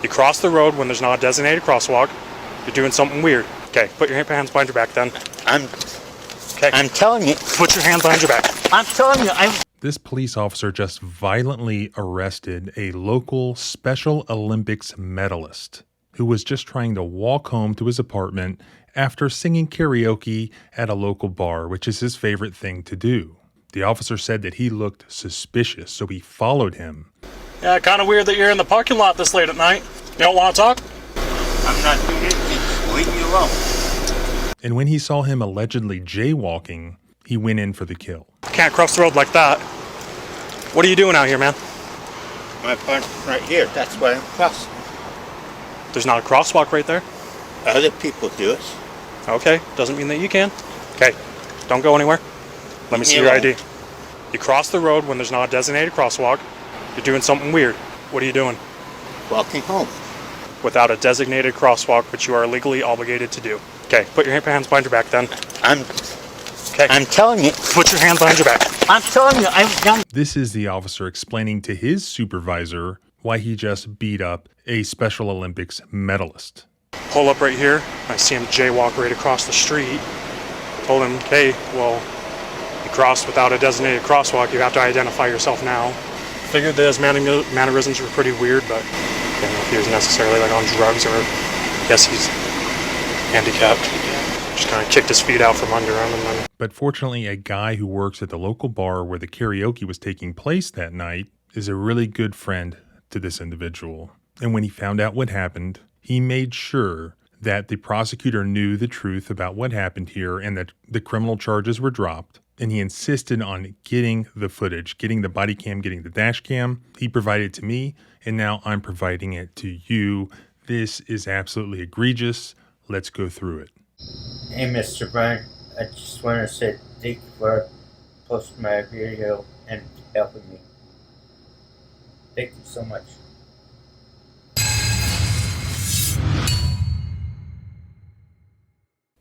You cross the road when there's not a designated crosswalk. You're doing something weird. Okay, put your hands behind your back then. I'm telling you. Put your hands behind your back. I'm telling you. This police officer just violently arrested a local Special Olympics medalist who was just trying to walk home to his apartment after singing karaoke at a local bar, which is his favorite thing to do. The officer said that he looked suspicious, so he followed him. Yeah, kind of weird that you're in the parking lot this late at night. You don't want to talk? I'm not doing anything. Leave me alone. And when he saw him allegedly jaywalking, he went in for the kill. Can't cross the road like that. What are you doing out here, man? My apartment right here. That's why I'm crossing. There's not a crosswalk right there. Other people do it. Okay, doesn't mean that you can. Okay, don't go anywhere. Let me see your ID. You cross the road when there's not a designated crosswalk. You're doing something weird. What are you doing? Walking home. Without a designated crosswalk, which you are legally obligated to do. Okay, put your hands behind your back then. I'm telling you. Put your hands behind your back. I'm telling you. This is the officer explaining to his supervisor why he just beat up a Special Olympics medalist. Pull up right here. I see him jaywalk right across the street. Told him, okay, well, you crossed without a designated crosswalk. You have to identify yourself now. Figured that his mannerisms were pretty weird, but I didn't know if he was necessarily like on drugs or I guess he's handicapped. Just kind of kicked his feet out from under him. And then. But fortunately, a guy who works at the local bar where the karaoke was taking place that night is a really good friend to this individual. And when he found out what happened, he made sure that the prosecutor knew the truth about what happened here and that the criminal charges were dropped. And he insisted on getting the footage, getting the body cam, getting the dash cam. He provided it to me, and now I'm providing it to you. This is absolutely egregious. Let's go through it. Hey, Mr. Bryan, I just want to say thank you for posting my video and helping me. Thank you so much.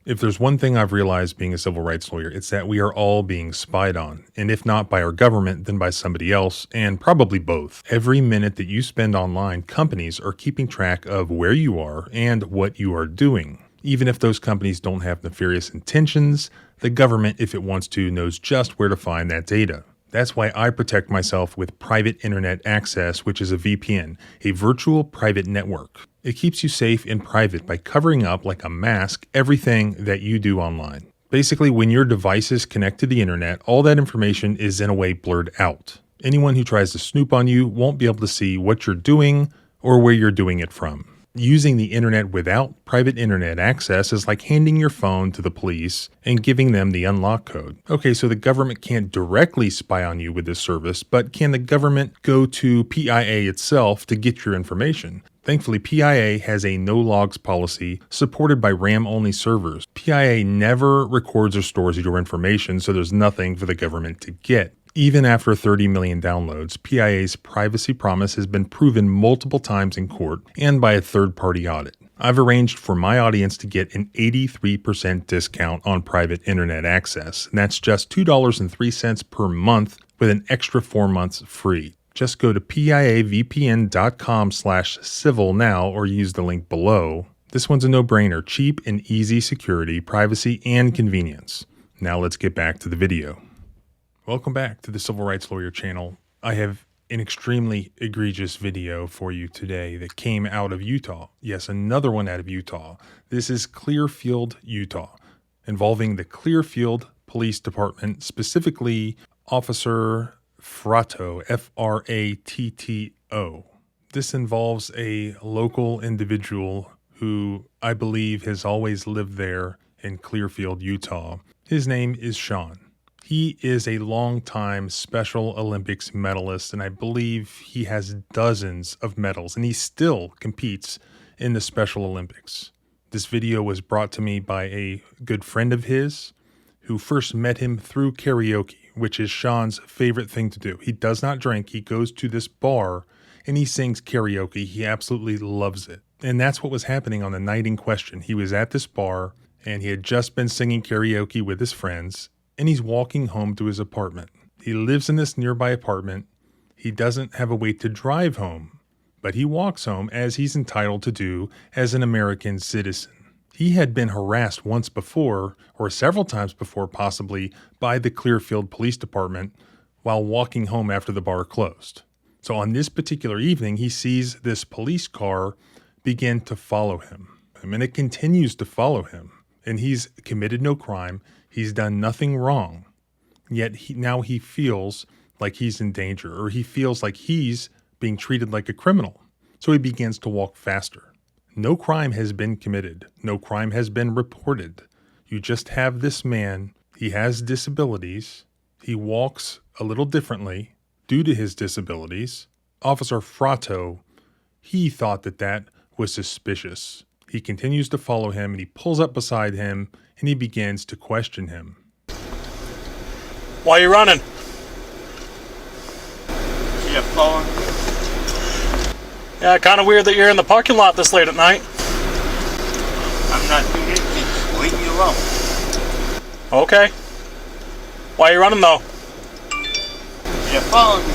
If there's one thing I've realized being a civil rights lawyer, it's that we are all being spied on. And if not by our government, then by somebody else, and probably both. Every minute that you spend online, companies are keeping track of where you are and what you are doing. Even if those companies don't have nefarious intentions, the government, if it wants to, knows just where to find that data. That's why I protect myself with private internet access, which is a VPN, a virtual private network. It keeps you safe and private by covering up like a mask everything that you do online. Basically, when your devices connect to the internet, all that information is in a way blurred out. Anyone who tries to snoop on you won't be able to see what you're doing or where you're doing it from. Using the internet without private internet access is like handing your phone to the police and giving them the unlock code. Okay, so the government can't directly spy on you with this service, but can the government go to PIA itself to get your information? Thankfully, PIA has a no-logs policy supported by RAM-only servers. PIA never records or stores your information, so there's nothing for the government to get. Even after 30 million downloads, PIA's privacy promise has been proven multiple times in court and by a third-party audit. I've arranged for my audience to get an 83% discount on private internet access, and that's just $2.03 per month with an extra 4 months free. Just go to piavpn.com/civil now or use the link below. This one's a no-brainer, cheap and easy security, privacy, and convenience. Now let's get back to the video. Welcome back to the Civil Rights Lawyer channel. I have an extremely egregious video for you today that came out of Utah. Yes, another one out of Utah. This is Clearfield, Utah, involving the Clearfield Police Department, specifically Officer Fratto, F-R-A-T-T-O. This involves a local individual who I believe has always lived there in Clearfield, Utah. His name is Sean. He is a longtime Special Olympics medalist, and I believe he has dozens of medals, and he still competes in the Special Olympics. This video was brought to me by a good friend of his who first met him through karaoke, which is Sean's favorite thing to do. He does not drink. He goes to this bar and he sings karaoke. He absolutely loves it. And that's what was happening on the night in question. He was at this bar and he had just been singing karaoke with his friends, and he's walking home to his apartment. He lives in this nearby apartment. He doesn't have a way to drive home, but he walks home as he's entitled to do as an American citizen. He had been harassed once before, or several times before possibly, by the Clearfield Police Department while walking home after the bar closed. So on this particular evening, he sees this police car begin to follow him. And it continues to follow him. And he's committed no crime. He's done nothing wrong. Yet now he feels like he's in danger, or he feels like he's being treated like a criminal. So he begins to walk faster. No crime has been committed. No crime has been reported. You just have this man. He has disabilities. He walks a little differently due to his disabilities. Officer Fratto, he thought that was suspicious. He continues to follow him, and he pulls up beside him, and he begins to question him. Why are you running? You're following me? Yeah, kind of weird that you're in the parking lot this late at night. I'm not doing anything. Leave me alone. Okay. Why are you running though? You're following me.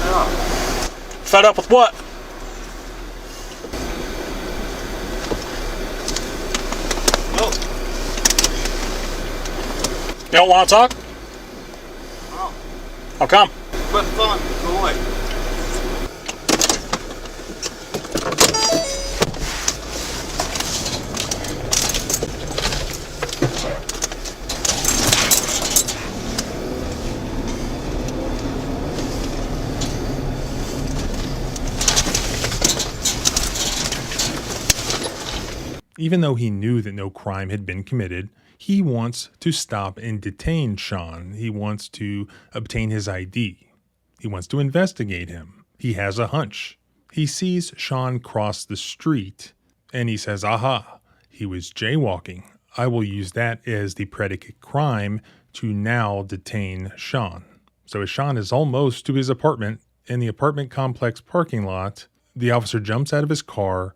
No. Fed up with what? No. You don't want to talk? No. How come? Quit following me. Go away. Even though he knew that no crime had been committed, he wants to stop and detain Sean. He wants to obtain his ID. He wants to investigate him. He has a hunch. He sees Sean cross the street, and he says, aha, he was jaywalking. I will use that as the predicate crime to now detain Sean. So as Sean is almost to his apartment in the apartment complex parking lot, the officer jumps out of his car,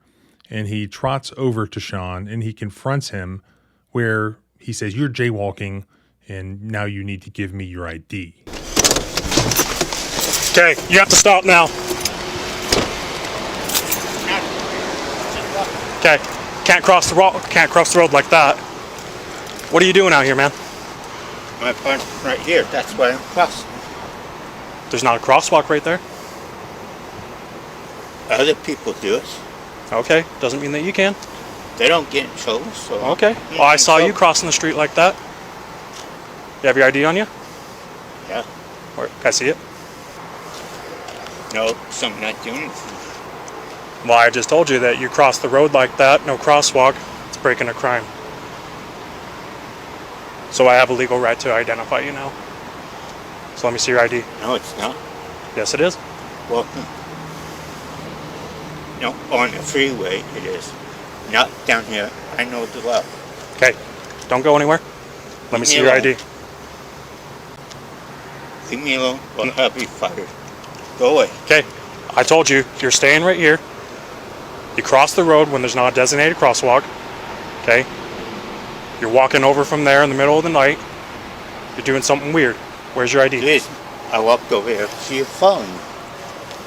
and he trots over to Sean, and he confronts him where he says, you're jaywalking, and now you need to give me your ID. Okay, you have to stop now. Okay, can't cross the road like that. What are you doing out here, man? My point right here. That's why I'm crossing. There's not a crosswalk right there. Other people do it. Okay, doesn't mean that you can. They don't get in trouble, so... Okay, well, I saw you crossing the street like that. You have your ID on you? Yeah. Or, can I see it? No, so I'm not doing anything. Well, I just told you that you crossed the road like that, no crosswalk, it's breaking a crime. So I have a legal right to identify you now. So let me see your ID. No, it's not. Yes, it is. Welcome. No, on the freeway it is. Not down here. I know the law. Okay, don't go anywhere. Let me see your ID. Leave me alone or I'll be fired. Go away. Okay, I told you, you're staying right here. You cross the road when there's not a designated crosswalk. Okay? You're walking over from there in the middle of the night. You're doing something weird. Where's your ID? Listen, I walked over here. So you're following me.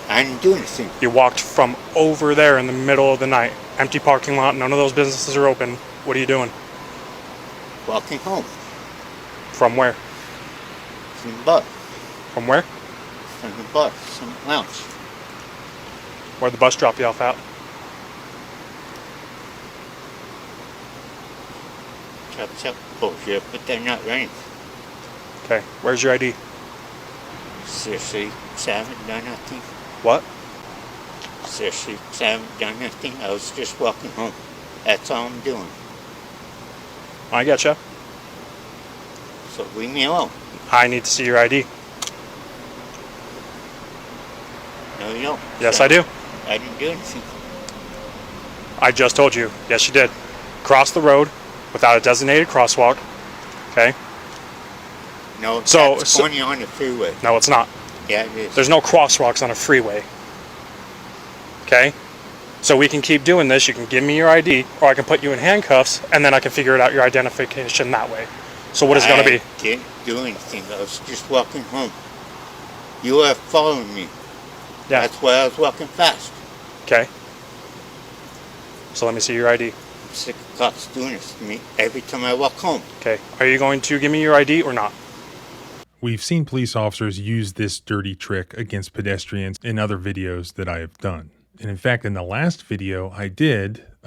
I didn't do anything. You walked from over there in the middle of the night. Empty parking lot, none of those businesses are open. What are you doing? Walking home. From where? From the bar. From where? From the bar. Some lounge. Where'd the bus drop you off at? Chop over here, but they're not raining. Okay, where's your ID? Seriously, I haven't done nothing. What? Seriously, I haven't done nothing. I was just walking home. That's all I'm doing. I getcha. So leave me alone. I need to see your ID. No, you don't. Yes, I do. I didn't do anything. I just told you. Yes, you did. Cross the road without a designated crosswalk. Okay? No, So- that's so- only on the freeway. No, it's not. Yeah, it is. There's no crosswalks on a freeway. Okay? So we can keep doing this. You can give me your ID, or I can put you in handcuffs, and then I can figure it out your identification that way. So what is it going to be? I didn't do anything. I was just walking home. You are following me. Yeah. That's why I was walking fast. Okay. So let me see your ID. I'm sick of cops doing this to me every time I walk home. Okay. Are you going to give me your ID or not? We've seen police officers use this dirty trick against pedestrians in other videos that I have done. And in fact, in the last video I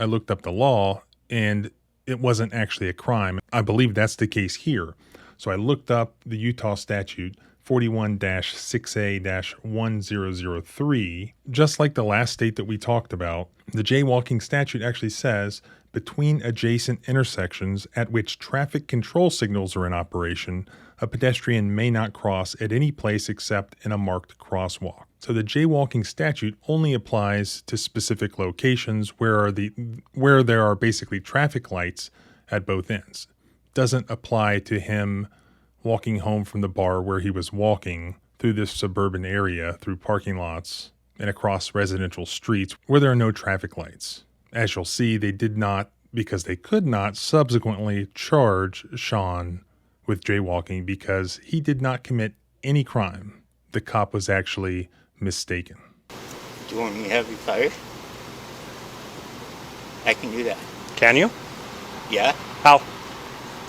looked up the law and it wasn't actually a crime. I believe that's the case here. So I looked up the Utah statute 41-6A-1003. Just like the last state that we talked about, the jaywalking statute actually says between adjacent intersections at which traffic control signals are in operation, a pedestrian may not cross at any place except in a marked crosswalk. So the jaywalking statute only applies to specific locations where there are basically traffic lights at both ends. Doesn't apply to him walking home from the bar where he was walking through this suburban area, through parking lots and across residential streets where there are no traffic lights. As you'll see, they did not, because they could not subsequently charge Sean with jaywalking because he did not commit any crime. The cop was actually mistaken. Do you want me to have you fired? I can do that. Can you? Yeah? How?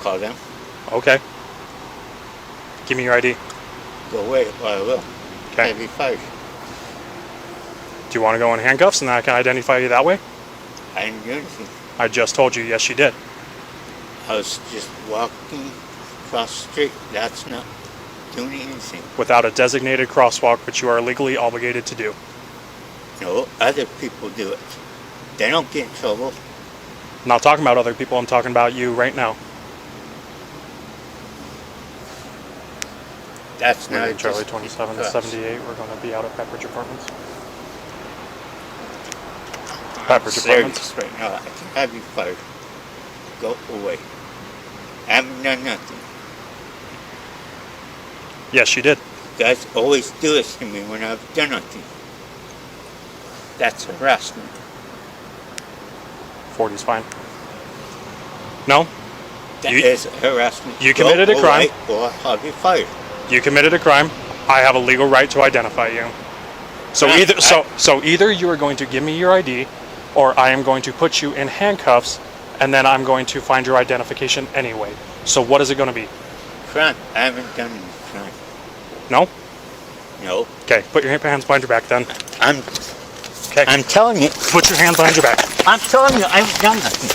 Call them. Okay. Give me your ID. Go away, or I will. Okay. Have you fired. Do you want to go in handcuffs and I can identify you that way? I didn't do anything. I just told you, yes, you did. I was just walking across the street. That's not doing anything. Without a designated crosswalk, which you are legally obligated to do. No, other people do it. They don't get in trouble. I'm not talking about other people, I'm talking about you right now. That's not Charlie just 27 to us. 78, we're going to be out at Pepperidge Apartments. I'm Pepperidge Apartments. serious right now. I can have you fired. Go away. I haven't done nothing. Yes, you did. You guys always do this to me when I've done nothing. That's harassment. 40's fine. No? That You- is harassment. you committed a crime. Or I'll have you fired. You committed a crime. I have a legal right to identify you. So Yeah, either you are going to give me your ID, or I am going to put you in handcuffs, and then I'm going to find your identification anyway. So what is it going to be? Crime. I haven't done any crime. No? No. Okay, put your hands behind your back then. Okay, I'm telling you. put your hands behind your back. I'm telling you, I haven't done nothing.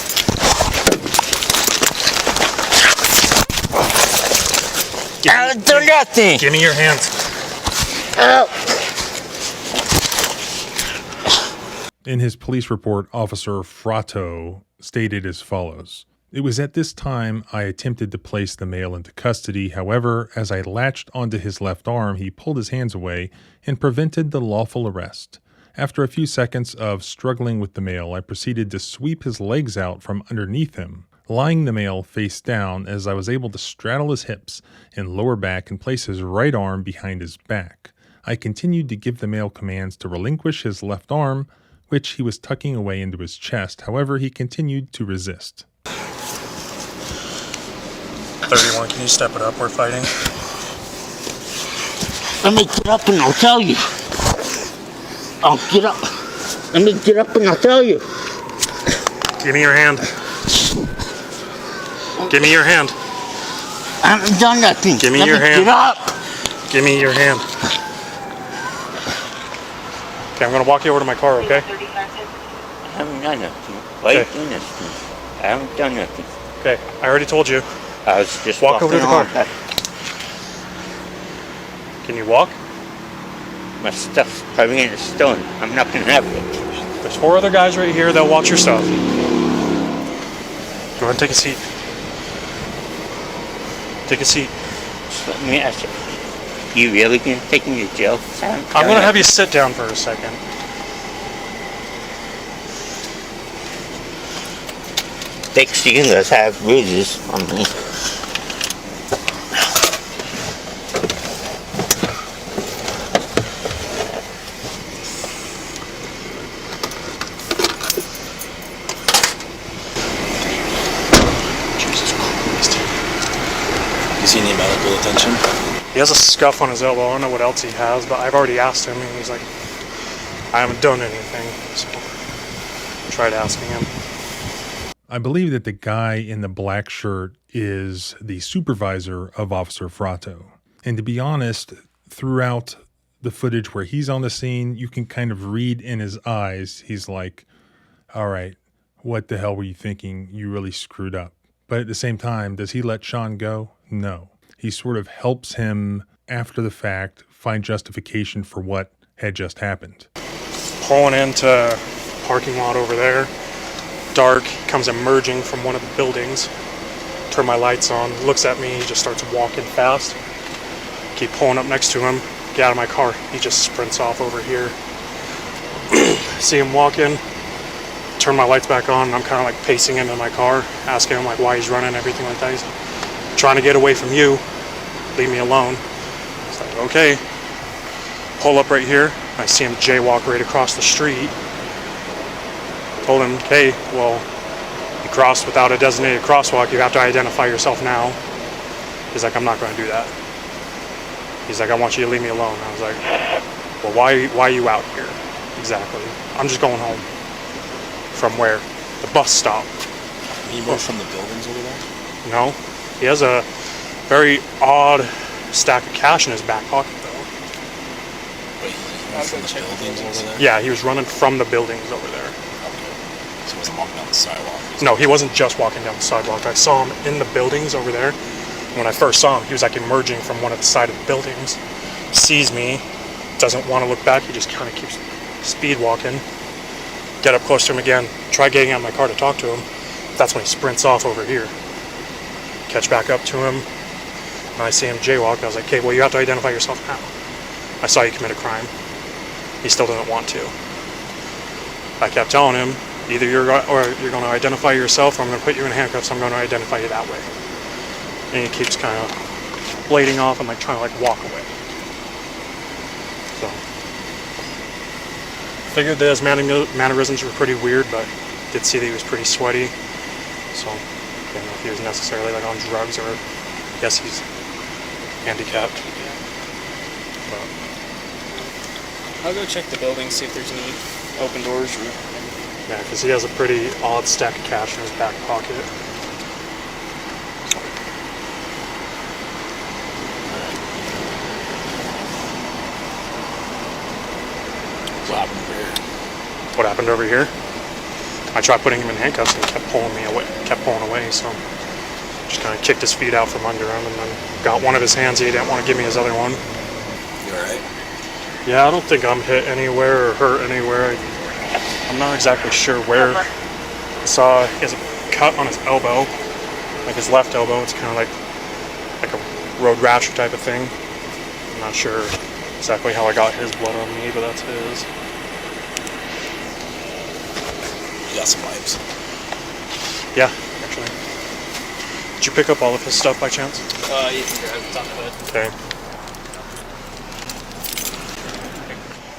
I haven't done nothing. Give me your hands. Ow. In his police report, Officer Fratto stated as follows: "It was at this time I attempted to place the male into custody. However, as I latched onto his left arm, he pulled his hands away and prevented the lawful arrest. After a few seconds of struggling with the male, I proceeded to sweep his legs out from underneath him, lying the male face down as I was able to straddle his hips and lower back and place his right arm behind his back. I continued to give the male commands to relinquish his left arm, which he was tucking away into his chest. However, he continued to resist." 31, can you step it up? We're fighting. Let me get up and I'll tell you. I'll get up. Let me get up and I'll tell you. Give me your hand. Give me your hand. I haven't done nothing. Give me Let your me hand. Get up. Give me your hand. Okay, I'm going to walk you over to my car, okay? I haven't done nothing. Why are you Okay. doing this to me? I haven't done nothing. Okay, I already told you. I was just Walk over to the walking car. along. Can you walk? My stuff's probably in a stone. I'm not gonna have it. There's 4 other guys right here. They'll watch your stuff. Go ahead and take a seat. Take a seat. Just let me ask you. You really gonna take me to jail? I'm going to have you sit down for a second. Thick Steelers have bruises on me. Jesus Christ. Does he need medical attention? He has a scuff on his elbow. I don't know what else he has, but I've already asked him, and he's like, I haven't done anything, so tried asking him. I believe that the guy in the black shirt is the supervisor of Officer Frato. And to be honest, throughout the footage where he's on the scene, you can kind of read in his eyes, he's like, all right, what the hell were you thinking? You really screwed up. But at the same time, does he let Sean go? No. He sort of helps him after the fact find justification for what had just happened. Pulling into parking lot over there. Dark, comes emerging from one of the buildings. Turn my lights on, looks at me, he just starts walking fast. Keep pulling up next to him, get out of my car. He just sprints off over here. See him walking, turn my lights back on, and I'm kind of like pacing into my car, asking him like why he's running, everything like that. He's like, trying to get away from you, leave me alone. It's like, okay. Pull up right here, I see him jaywalk right across the street. Told him, hey, well, you crossed without a designated crosswalk, you have to identify yourself now. He's like, I'm not going to do that. He's like, I want you to leave me alone. I was like, well, why are you out here? Exactly. I'm just going home. From where? The bus stop. You moved from the buildings over there? No. He has a very odd stack of cash in his back pocket, though. Wait, you moved from the buildings over there? Yeah, he was running from the buildings over there. Okay. So he wasn't walking down the sidewalk? No, he wasn't just walking down the sidewalk. I saw him in the buildings over there. When I first saw him, he was like emerging from one of the side of the buildings. Sees me, doesn't want to look back. He just kind of keeps speed walking. Get up close to him again. Try getting out of my car to talk to him. That's when he sprints off over here. Catch back up to him. And I see him jaywalk. I was like, okay, well, you have to identify yourself now. I saw you commit a crime. He still didn't want to. I kept telling him, either you're going to identify yourself or I'm going to put you in handcuffs. I'm going to identify you that way. And he keeps kind of blading off and like trying to like walk away. So figured that his mannerisms were pretty weird, but did see that he was pretty sweaty. So didn't know if he was necessarily like on drugs or yes, he's handicapped. But I'll go check the building, see if there's any open doors or... yeah, because he has a pretty odd stack of cash in his back pocket. What happened over here? What happened over here? I tried putting him in handcuffs and he kept pulling away, so just kind of kicked his feet out from under him and then got one of his hands. He didn't want to give me his other one. You alright? Yeah, I don't think I'm hit anywhere or hurt anywhere. I'm not exactly sure where. I saw he has a cut on his elbow, like his left elbow. It's kind of like a road rasher type of thing. I'm not sure exactly how I got his blood on me, but that's his. You got some wipes. Yeah, actually. Did you pick up all of his stuff by chance? Yeah, it's on the hood. Okay.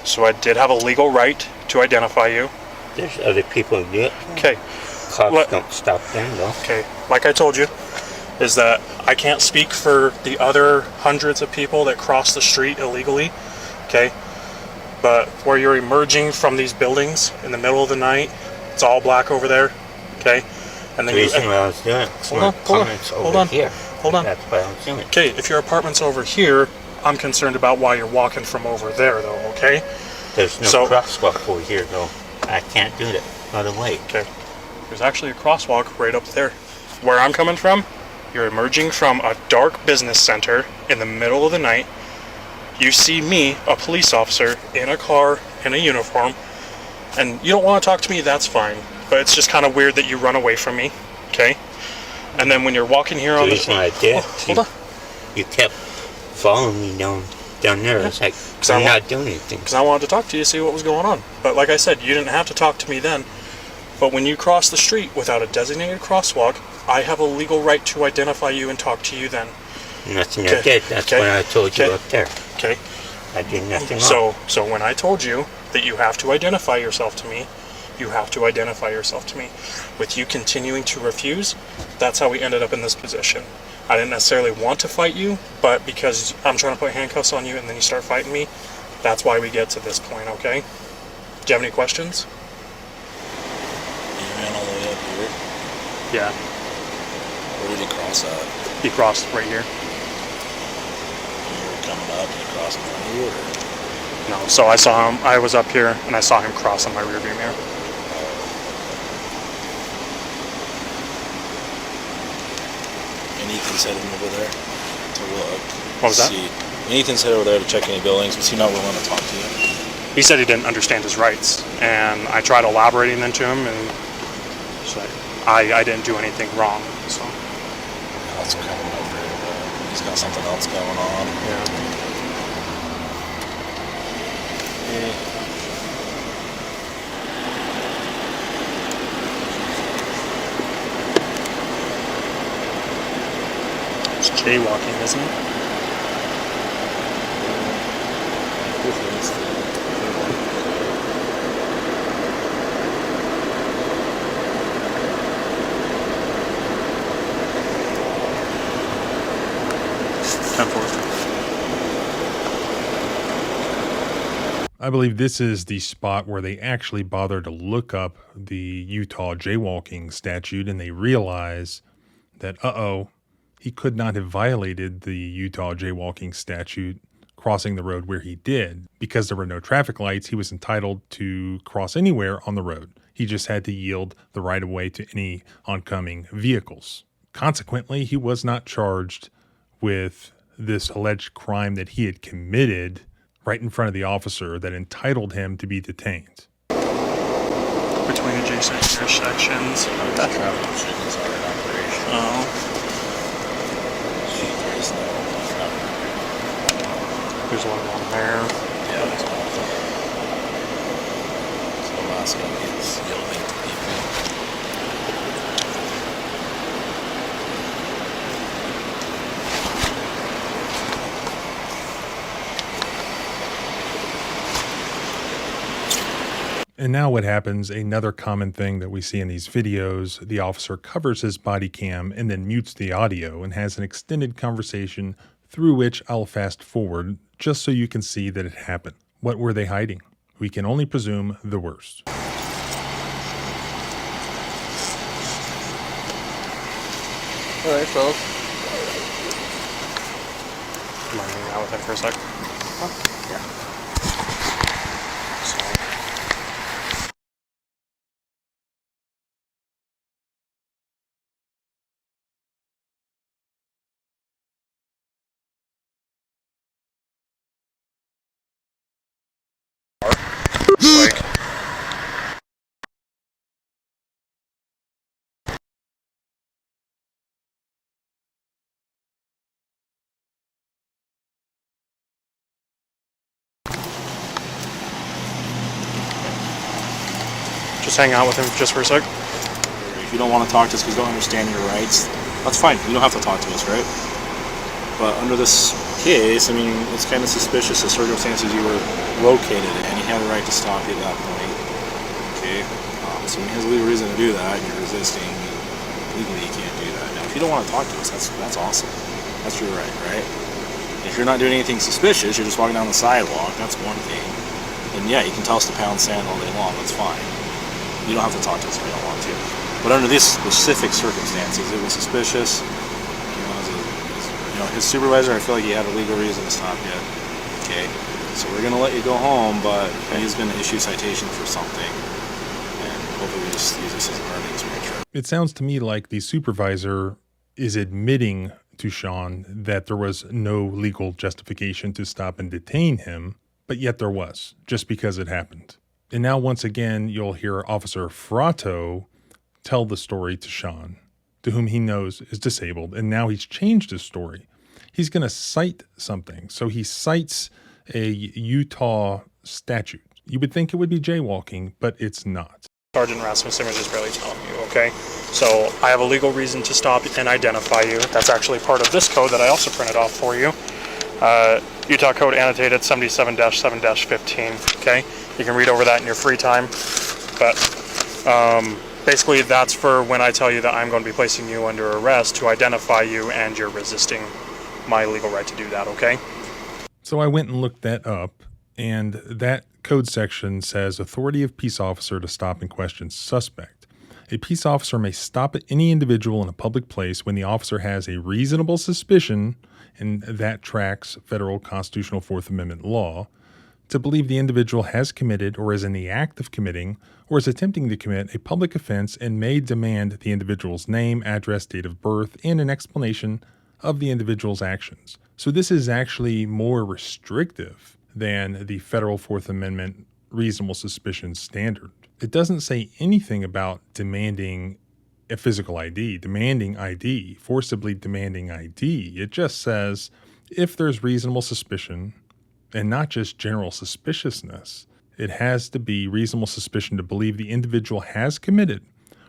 So I did have a legal right to identify you. There's other people who do it. Okay. Cops don't stop them though. Okay. Like I told you, is that I can't speak for the other hundreds of people that cross the street illegally. Okay. But where you're emerging from these buildings in the middle of the night, it's all black over there. Okay. And then The reason why I was doing it, Hold on, hold on, hold on. here. Hold on. That's why I was doing it. Okay, if your apartment's over here, I'm concerned about why you're walking from over there, though, okay? There's no So- crosswalk over here though. I can't do that. By the way. Okay. There's actually a crosswalk right up there. Where I'm coming from, you're emerging from a dark business center in the middle of the night. You see me, a police officer, in a car, in a uniform, and you don't want to talk to me, that's fine. But it's just kind of weird that you run away from me, okay? And then when you're walking here The on reason I did, hold on. you kept following me down there. It's like, 'Cause I I'm want- not doing anything. Because I wanted to talk to you, see what was going on. But like I said, you didn't have to talk to me then. But when you cross the street without a designated crosswalk, I have a legal right to identify you and talk to you then. Nothing I Okay, did. That's okay, what I told you okay. up there. Okay? I did nothing wrong. So when I told you that you have to identify yourself to me, you have to identify yourself to me. With you continuing to refuse, that's how we ended up in this position. I didn't necessarily want to fight you, but because I'm trying to put handcuffs on you and then you start fighting me, that's why we get to this point, okay? Do you have any questions? He ran all the way up here. Yeah. Where did he cross at? He crossed right here. When you were coming up, he crossed in front of you, or? No, so I saw him. I was up here, and I saw him cross on my rearview mirror. And Ethan's heading over there to look. What was that? See. And Ethan's headed over there to check any buildings. Was he not willing to talk to you? He said he didn't understand his rights, and I tried elaborating them to him, and he's like, I didn't do anything wrong, so. That's coming over here, but he's got something else going on. Yeah. It's jaywalking, isn't it? 10-4. I believe this is the spot where they actually bother to look up the Utah jaywalking statute, and they realize that, he could not have violated the Utah jaywalking statute crossing the road where he did. Because there were no traffic lights, he was entitled to cross anywhere on the road. He just had to yield the right of way to any oncoming vehicles. Consequently, he was not charged with this alleged crime that he had committed right in front of the officer that entitled him to be detained. Between adjacent intersections. Traffic restrictions are in operation. Oh. There is no traffic. There's one on there. Yeah, there's one. So the last one is yielding to people. And now what happens, another common thing that we see in these videos, the officer covers his body cam and then mutes the audio and has an extended conversation through which I'll fast forward just so you can see that it happened. What were they hiding? We can only presume the worst. Am I hanging out with him for a sec? Yeah. So. Like. Just hang out with him just for a sec. If you don't want to talk to us because you don't understand your rights, that's fine. You don't have to talk to us, right? But under this case, I mean, it's kind of suspicious the circumstances you were located in. He had a right to stop you at that point. Okay? So when he has a legal reason to do that, and you're resisting, legally you can't do that. Now, if you don't want to talk to us, that's awesome. That's your right, right? If you're not doing anything suspicious, you're just walking down the sidewalk, that's one thing. And yeah, you can tell us to pound sand all day long, that's fine. You don't have to talk to us if you don't want to. But under these specific circumstances, it was suspicious. His supervisor, I feel like he had a legal reason to stop you. Okay, so we're gonna let you go home, but he's gonna issue citation for something, and hopefully we just use this as a learning experience. It sounds to me like the supervisor is admitting to Sean that there was no legal justification to stop and detain him, but yet there was, just because it happened. And now once again, you'll hear Officer Frato tell the story to Sean, to whom he knows is disabled, and now he's changed his story. He's going to cite something. So he cites a Utah statute. You would think it would be jaywalking, but it's not. Sergeant Rasmus Simmons is barely telling you, okay? So I have a legal reason to stop and identify you. That's actually part of this code that I also printed off for you. Utah Code annotated 77-7-15, okay? You can read over that in your free time. But basically that's for when I tell you that I'm going to be placing you under arrest to identify you and you're resisting my legal right to do that, okay? So I went and looked that up, And that code section says authority of peace officer to stop and question suspect. A peace officer may stop any individual in a public place when the officer has a reasonable suspicion, and that tracks federal constitutional Fourth Amendment law, to believe the individual has committed or is in the act of committing or is attempting to commit a public offense and may demand the individual's name, address, date of birth, and an explanation of the individual's actions. So this is actually more restrictive than the federal Fourth Amendment reasonable suspicion standard. It doesn't say anything about demanding a physical ID, demanding ID, forcibly demanding ID. It just says if there's reasonable suspicion, and not just general suspiciousness, it has to be reasonable suspicion to believe the individual has committed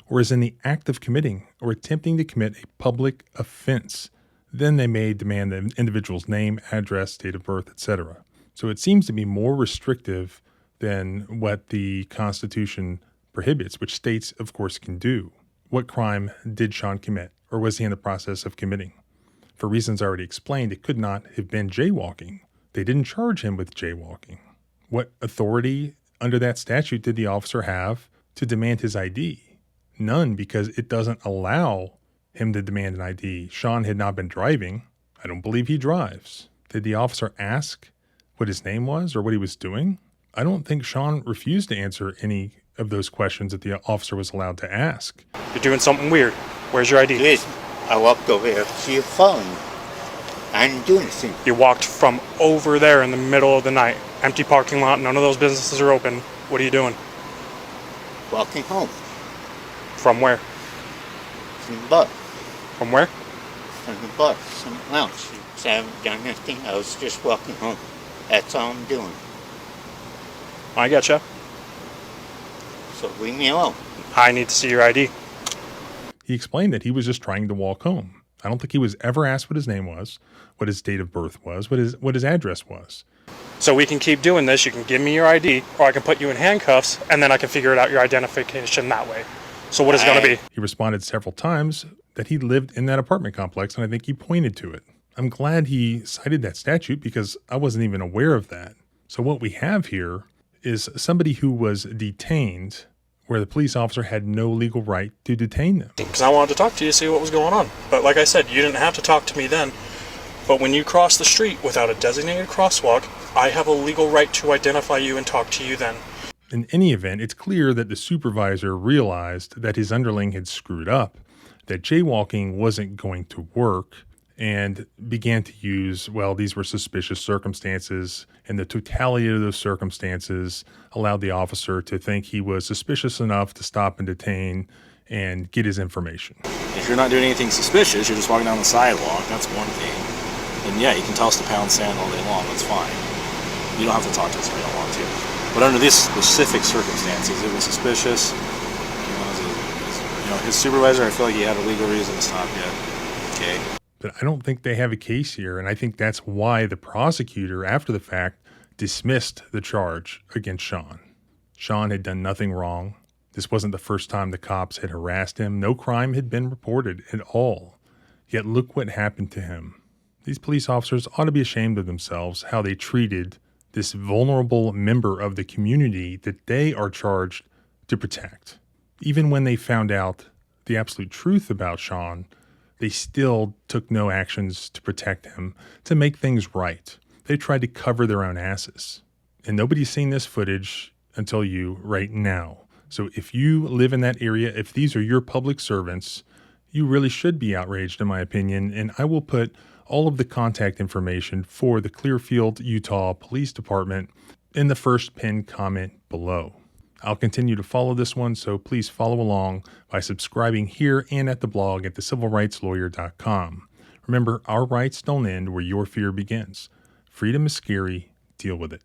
or is in the act of committing or attempting to commit a public offense. Then they may demand the individual's name, address, date of birth, etc. So it seems to be more restrictive than what the Constitution prohibits, which states, of course, can do. What crime did Sean commit, or was he in the process of committing? For reasons already explained, it could not have been jaywalking. They didn't charge him with jaywalking. What authority under that statute did the officer have to demand his ID? None, because it doesn't allow him to demand an ID. Sean had not been driving. I don't believe he drives. Did the officer ask what his name was or what he was doing? I don't think Sean refused to answer any of those questions that the officer was allowed to ask. You're doing something weird. Where's your ID? Please, I walked over here to see your phone. I didn't do anything. You walked from over there in the middle of the night. Empty parking lot, none of those businesses are open. What are you doing? Walking home From where? from the bar. From where? From the bar, some lounge. So I haven't done anything. I was just walking home. That's all I'm doing. I getcha. So leave me alone. I need to see your ID. He explained that he was just trying to walk home. I don't think he was ever asked what his name was, what his date of birth was, what his address was. So we can keep doing this. You can give me your ID, or I can put you in handcuffs, and then I can figure out your identification that way. So what is it going to be? He responded several times that he lived in that apartment complex, and I think he pointed to it. I'm glad he cited that statute because I wasn't even aware of that. So what we have here is somebody who was detained where the police officer had no legal right to detain them. Because I wanted to talk to you to see what was going on. But like I said, you didn't have to talk to me then. But when you cross the street without a designated crosswalk, I have a legal right to identify you and talk to you then. In any event, it's clear that the supervisor realized that his underling had screwed up, that jaywalking wasn't going to work, and began to use, well, these were suspicious circumstances, and the totality of those circumstances allowed the officer to think he was suspicious enough to stop and detain and get his information. If you're not doing anything suspicious, you're just walking down the sidewalk, that's one thing. And yeah, you can tell us to pound sand all day long, that's fine. You don't have to talk to us if you don't want to. But under these specific circumstances, it was suspicious. His supervisor, I feel like he had a legal reason to stop you. Okay. But I don't think they have a case here, and I think that's why the prosecutor, after the fact, dismissed the charge against Sean. Sean had done nothing wrong. This wasn't the first time the cops had harassed him. No crime had been reported at all. Yet look what happened to him. These police officers ought to be ashamed of themselves, how they treated this vulnerable member of the community that they are charged to protect. Even when they found out the absolute truth about Sean, they still took no actions to protect him, to make things right. They tried to cover their own asses. And nobody's seen this footage until you right now. So if you live in that area, if these are your public servants, you really should be outraged, in my opinion. And I will put all of the contact information for the Clearfield, Utah Police Department in the first pinned comment below. I'll continue to follow this one, so please follow along by subscribing here and at the blog at thecivilrightslawyer.com. Remember, our rights don't end where your fear begins. Freedom is scary. Deal with it.